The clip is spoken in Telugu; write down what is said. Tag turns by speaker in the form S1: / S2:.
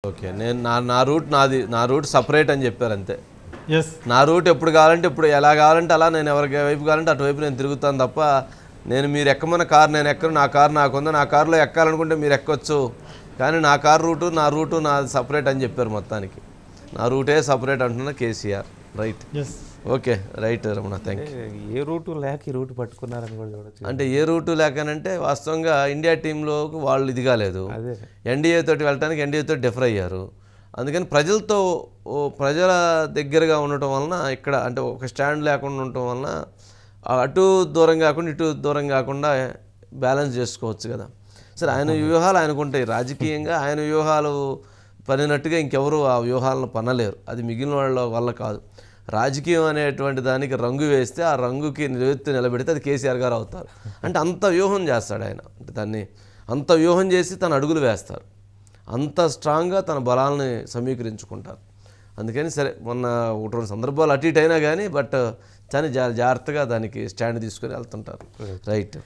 S1: ఓకే. నేను నా రూట్ నాది. నా రూట్ సెపరేట్ అని చెప్పారు అంతే. నా రూట్ ఎప్పుడు కావాలంటే ఇప్పుడు ఎలా కావాలంటే అలా నేను ఎవరికి వైపు కావాలంటే అటువైపు నేను తిరుగుతాను తప్ప నేను మీరు ఎక్కమన్న కారు నేను ఎక్కను. నా కారు నాకుంది. నా కారులో ఎక్కాలనుకుంటే మీరు ఎక్కొచ్చు. కానీ నా కారు రూటు నాది సపరేట్ అని చెప్పారు మొత్తానికి. నా రూటే సపరేట్ అంటున్నా KCR. Right. Okay. Right Ramana. Thank you.
S2: ఏ రూటు లేక ఈ రూటు పట్టుకున్నారని కూడా చూడొచ్చు.
S1: అంటే ఏ రూటు లేకనంటే వాస్తవంగా ఇండియా టీంలోకి వాళ్ళు ఇది కాలేదు. ఎన్డీఏ తోటి వెళ్ళడానికి ఎన్డీఏ తోటి డిఫర్ అయ్యారు. అందుకని ప్రజల దగ్గరగా ఉండటం వలన ఇక్కడ అంటే ఒక స్టాండ్ లేకుండా ఉండటం వలన అటు దూరం కాకుండా ఇటు దూరం కాకుండా బ్యాలెన్స్ చేసుకోవచ్చు కదా. సరే ఆయన వ్యూహాలు ఆయనకుంటాయి. రాజకీయంగా ఆయన వ్యూహాలు పనినట్టుగా ఇంకెవరు ఆ వ్యూహాలను పనలేరు. అది మిగిలిన వాళ్ళ వల్ల కాదు. రాజకీయం అనేటువంటి దానికి రంగు వేస్తే ఆ రంగుకి నిలబెడితే అది కేసీఆర్ గారు అవుతారు. అంటే అంత వ్యూహం చేస్తాడు ఆయన. అంటే దాన్ని అంత వ్యూహం చేసి తన అడుగులు వేస్తారు. అంత స్ట్రాంగ్గా తన బలాలని సమీకరించుకుంటారు. అందుకని సరే మొన్న ఒకటి రెండు సందర్భాలు అటు ఇటు అయినా కానీ బట్ చాలా జాగ్రత్తగా దానికి స్టాండ్ తీసుకొని వెళ్తుంటారు. రైట్.